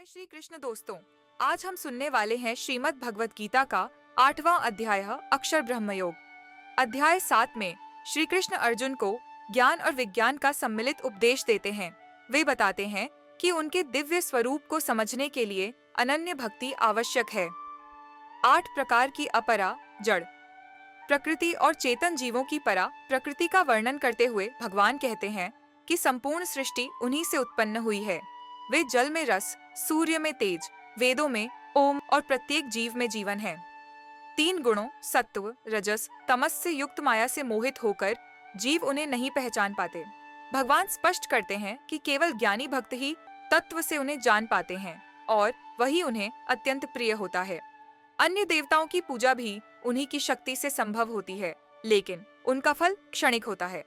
श्री कृष्ण दोस्तों, आज हम सुनने वाले हैं श्रीमद् भगवत गीता का 8वां अध्याय अक्षर ब्रह्म योग। अध्याय 7 में श्री कृष्ण अर्जुन को ज्ञान और विज्ञान का सम्मिलित उपदेश देते हैं। वे बताते हैं कि उनके दिव्य स्वरूप को समझने के लिए अनन्य भक्ति आवश्यक है। 8 प्रकार की अपरा जड़ प्रकृति और चेतन जीवों की परा प्रकृति का वर्णन करते हुए भगवान कहते हैं कि संपूर्ण सृष्टि उन्हीं से उत्पन्न हुई है। वे जल में रस, सूर्य में तेज, वेदों में ओम और प्रत्येक जीव में जीवन है। 3 गुणों सत्व, रजस, तमस से युक्त माया से मोहित होकर जीव उन्हें नहीं पहचान पाते। भगवान स्पष्ट करते हैं कि केवल ज्ञानी भक्त ही तत्व से उन्हें जान पाते हैं और वही उन्हें अत्यंत प्रिय होता है। अन्य देवताओं की पूजा भी उन्हीं की शक्ति से संभव होती है, लेकिन उनका फल क्षणिक होता है।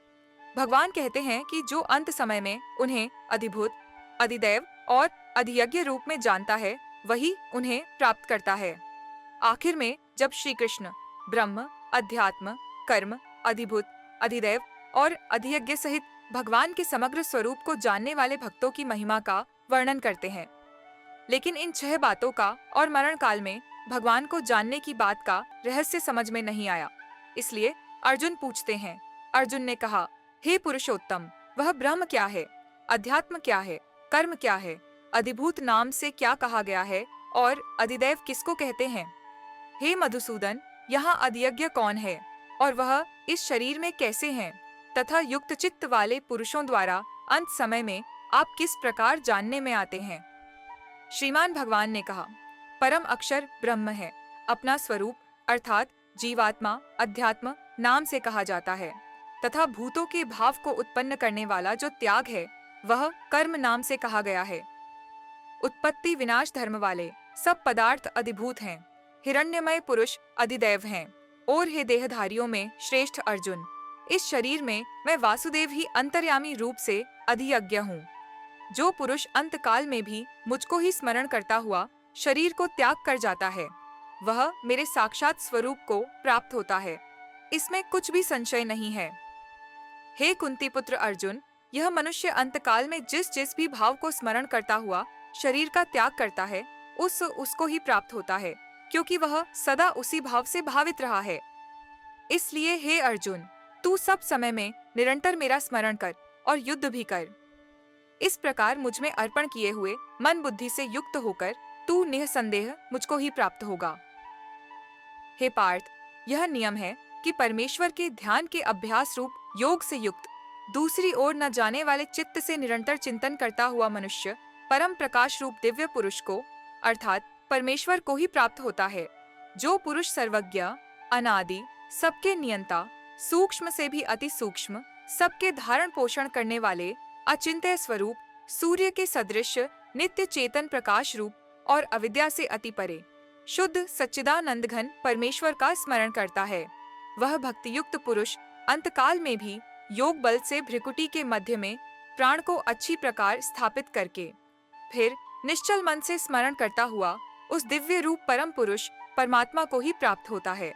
भगवान कहते हैं कि जो अंत समय में उन्हें अधिभूत, अधिदैव और अधियज्ञ रूप में जानता है, वही उन्हें प्राप्त करता है। आखिर में जब श्री कृष्ण ब्रह्म, अध्यात्म, कर्म, अधिभूत, अधिदैव और अधियज्ञ सहित भगवान के समग्र स्वरूप को जानने वाले भक्तों की महिमा का वर्णन करते हैं, लेकिन इन 6 बातों का और मरण काल में भगवान को जानने की बात का रहस्य समझ में नहीं आया। इसलिए अर्जुन पूछते हैं। अर्जुन ने कहा, हे पुरुषोत्तम, वह ब्रह्म क्या है, अध्यात्म क्या है, कर्म क्या है, अधिभूत नाम से क्या कहा गया है और अधिदैव किसको कहते हैं? हे मधुसूदन, यहाँ अधियज्ञ कौन है और वह इस शरीर में कैसे हैं? तथा युक्त चित्त वाले पुरुषों द्वारा अंत समय में आप किस प्रकार जानने में आते हैं? श्रीमान भगवान ने कहा, परम अक्षर ब्रह्म है। अपना स्वरूप अर्थात जीवात्मा अध्यात्म नाम से कहा जाता है तथा भूतों के भाव को उत्पन्न करने वाला जो त्याग है वह कर्म नाम से कहा गया है। उत्पत्ति विनाश धर्म वाले सब पदार्थ अधिभूत हैं। हिरण्यमय पुरुष अधिदैव हैं। और हे देहधारियों में श्रेष्ठ अर्जुन, इस शरीर में मैं वासुदेव ही अंतर्यामी रूप से अधियज्ञ हूँ। जो पुरुष अंत काल में भी मुझको ही स्मरण करता हुआ शरीर को त्याग कर जाता है, वह मेरे साक्षात स्वरूप को प्राप्त होता है। इसमें कुछ भी संशय नहीं है। हे कुंती पुत्र अर्जुन, यह मनुष्य अंतकाल में जिस जिस भी भाव को स्मरण करता हुआ शरीर का त्याग करता है, उसको ही प्राप्त होता है, क्योंकि वह सदा उसी भाव से भावित रहा है। इसलिए हे अर्जुन, तू सब समय में निरंतर मेरा स्मरण कर और युद्ध भी कर। इस प्रकार मुझ में अर्पण किए हुए मन बुद्धि से युक्त होकर तू निःसंदेह मुझको ही प्राप्त होगा। हे पार्थ, यह नियम है कि परमेश्वर के ध्यान के अभ्यास रूप योग से युक्त दूसरी ओर न जाने वाले चित्त से निरंतर चिंतन करता हुआ मनुष्य परम प्रकाश रूप दिव्य पुरुष को अर्थात परमेश्वर को ही प्राप्त होता है। जो पुरुष सर्वज्ञ, अनादि, सबके नियंता, सूक्ष्म से भी अति सूक्ष्म, सबके धारण पोषण करने वाले अचिंत्य स्वरूप, सूर्य के सदृश नित्य चेतन प्रकाश रूप और अविद्या से अति परे शुद्ध सच्चिदानंद घन परमेश्वर का स्मरण करता है, वह भक्ति युक्त पुरुष अंतकाल में भी योग बल से भ्रिकुटी के मध्य में प्राण को अच्छी प्रकार स्थापित करके फिर निश्चल मन से स्मरण करता हुआ उस दिव्य रूप परम पुरुष परमात्मा को ही प्राप्त होता है।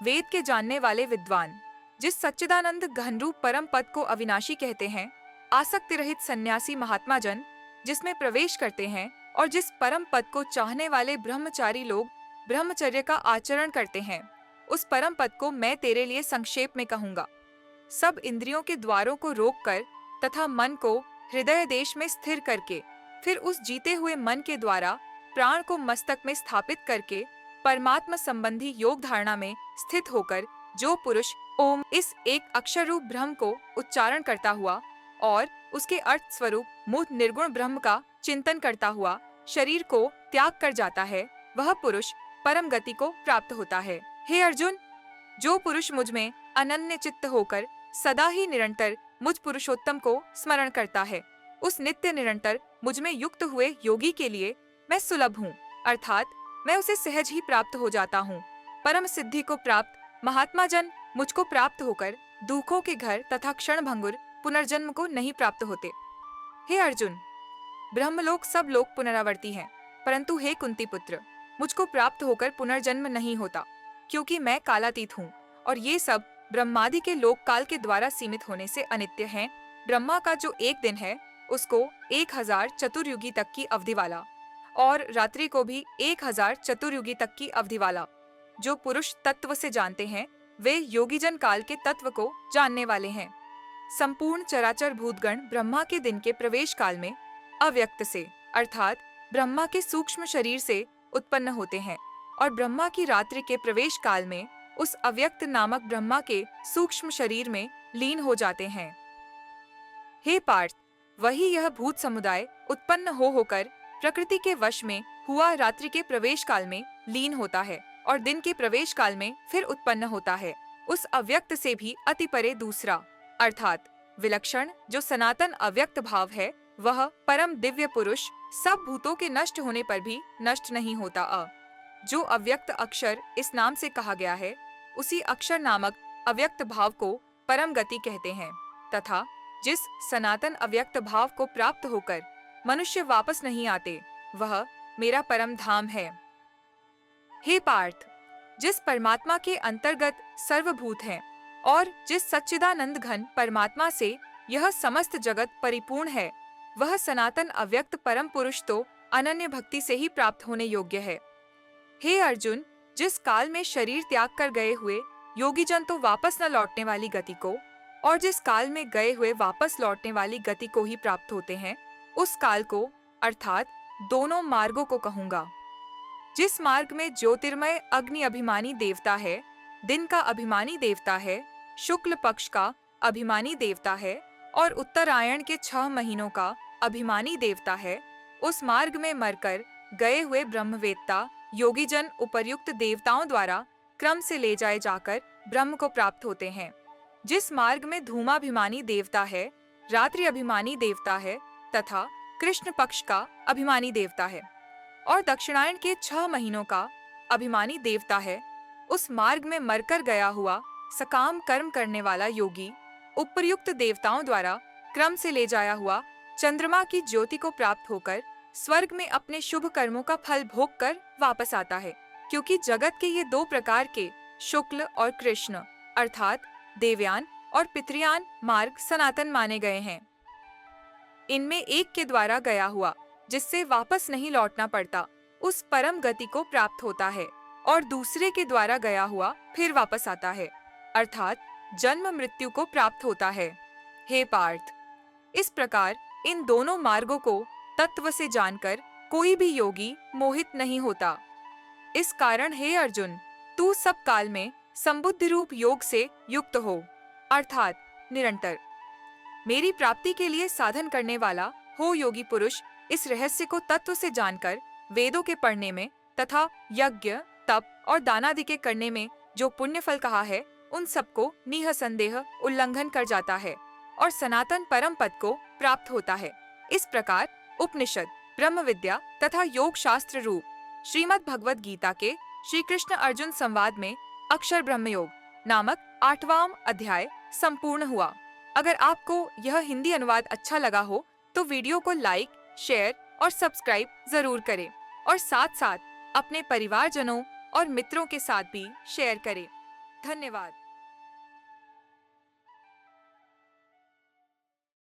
वेद के जानने वाले विद्वान जिस सच्चिदानंद घन रूप परम पद को अविनाशी कहते हैं, आसक्ति रहित सन्यासी महात्मा जन जिसमें प्रवेश करते हैं और जिस परम पद को चाहने वाले ब्रह्मचारी लोग ब्रह्मचर्य का आचरण करते हैं, उस परम पद को मैं तेरे लिए संक्षेप में कहूँगा। सब इंद्रियों के द्वारों को रोककर तथा मन को हृदय देश में स्थिर करके फिर उस जीते हुए मन के द्वारा प्राण को मस्तक में स्थापित करके परमात्मा संबंधी योग धारणा में स्थित होकर जो पुरुष ओम इस एक अक्षर रूप ब्रह्म को उच्चारण करता हुआ और उसके अर्थ स्वरूप मूर्त निर्गुण ब्रह्म का चिंतन करता हुआ शरीर को त्याग कर जाता है, वह पुरुष परम गति को प्राप्त होता है। हे अर्जुन, जो पुरुष मुझ में अनन्य चित्त होकर सदा ही निरंतर मुझ पुरुषोत्तम को स्मरण करता है, उस नित्य निरंतर मुझ में युक्त हुए योगी के लिए मैं सुलभ हूँ, अर्थात मैं उसे सहज ही प्राप्त हो जाता हूँ। परम सिद्धि को प्राप्त महात्मा जन मुझको प्राप्त होकर दुखों के घर तथा क्षण भंगुर पुनर्जन्म को नहीं प्राप्त होते। हे अर्जुन, ब्रह्मलोक सब लोग पुनरावर्ती हैं, परंतु हे कुंती पुत्र, मुझको प्राप्त होकर पुनर्जन्म नहीं होता, क्योंकि मैं कालातीत हूँ और ये सब ब्रह्मादि के लोक काल के द्वारा सीमित होने से अनित्य हैं। ब्रह्मा का जो एक दिन है उसको 1000 चतुर्युगी तक की अवधि वाला और रात्रि को भी 1000 चतुर्युगी तक की अवधि वाला। जो पुरुष तत्व से जानते हैं वे योगीजन काल के तत्व को जानने वाले हैं। संपूर्ण चराचर भूतगण ब्रह्मा के दिन के प्रवेश काल में अव्यक्त से अर्थात ब्रह्मा के सूक्ष्म शरीर से उत्पन्न होते हैं और ब्रह्मा की रात्रि के प्रवेश काल में उस अव्यक्त नामक ब्रह्मा के सूक्ष्म शरीर में लीन हो जाते हैं। हे पार्थ, वही यह भूत समुदाय उत्पन्न होकर प्रकृति के वश में हुआ रात्रि के प्रवेश काल में लीन होता है और दिन के प्रवेश काल में फिर उत्पन्न होता है। उस अव्यक्त से भी अति परे दूसरा अर्थात विलक्षण जो सनातन अव्यक्त भाव है, वह परम दिव्य पुरुष सब भूतों के नष्ट होने पर भी नष्ट नहीं होता। जो अव्यक्त अक्षर इस नाम से कहा गया है, उसी अक्षर नामक अव्यक्त भाव को परम गति कहते हैं तथा जिस सनातन अव्यक्त भाव को प्राप्त होकर मनुष्य वापस नहीं आते, वह मेरा परम धाम है। हे पार्थ, जिस परमात्मा के अंतर्गत सर्वभूत हैं और जिस सच्चिदानंद घन परमात्मा से यह समस्त जगत परिपूर्ण है, वह सनातन अव्यक्त परम पुरुष तो अनन्य भक्ति से ही प्राप्त होने योग्य है। हे अर्जुन, जिस काल में शरीर त्याग कर गए हुए योगी जन तो वापस न लौटने वाली गति को और जिस काल में गए हुए वापस लौटने वाली गति को ही प्राप्त होते हैं, उस काल को अर्थात दोनों मार्गों को कहूँगा। जिस मार्ग में ज्योतिर्मय अग्नि अभिमानी देवता है, दिन का अभिमानी देवता है, शुक्ल पक्ष का अभिमानी देवता है और उत्तरायण के 6 महीनों का अभिमानी देवता है, उस मार्ग में मरकर गए हुए ब्रह्मवेत्ता योगीजन उपर्युक्त देवताओं द्वारा क्रम से ले जाए जाकर ब्रह्म को प्राप्त होते हैं। जिस मार्ग में धूमाभिमानी देवता है, रात्रि अभिमानी देवता है तथा कृष्ण पक्ष का अभिमानी देवता है और दक्षिणायन के 6 महीनों का अभिमानी देवता है, उस मार्ग में मरकर गया हुआ सकाम कर्म करने वाला योगी उपर्युक्त देवताओं द्वारा क्रम से ले जाया हुआ चंद्रमा की ज्योति को प्राप्त होकर स्वर्ग में अपने शुभ कर्मों का फल भोग कर वापस आता है। क्योंकि जगत के ये 2 प्रकार के शुक्ल और कृष्ण अर्थात देवयान और पितृयान मार्ग सनातन माने गए हैं। इनमें एक के द्वारा गया हुआ जिससे वापस नहीं लौटना पड़ता, उस परम गति को प्राप्त होता है और दूसरे के द्वारा गया हुआ फिर वापस आता है अर्थात जन्म मृत्यु को प्राप्त होता है। हे पार्थ, इस प्रकार इन दोनों मार्गों को तत्व से जानकर कोई भी योगी मोहित नहीं होता। इस कारण हे अर्जुन, तू सब काल में संबुद्धि रूप योग से युक्त हो अर्थात निरंतर मेरी प्राप्ति के लिए साधन करने वाला हो योगी पुरुष इस रहस्य को तत्व से जानकर वेदों के पढ़ने में तथा यज्ञ तप और दानादि के करने में जो पुण्य फल कहा है, उन सबको निःसंदेह उल्लंघन कर जाता है और सनातन परम पद को प्राप्त होता है। इस प्रकार उपनिषद, ब्रह्म विद्या तथा योग शास्त्र रूप श्रीमद् भगवद गीता के श्री कृष्ण अर्जुन संवाद में अक्षर ब्रह्मयोग नामक 8वां अध्याय संपूर्ण हुआ। अगर आपको यह हिंदी अनुवाद अच्छा लगा हो तो वीडियो को लाइक, शेयर और सब्सक्राइब जरूर करें और साथ साथ अपने परिवारजनों और मित्रों के साथ भी शेयर करें। धन्यवाद।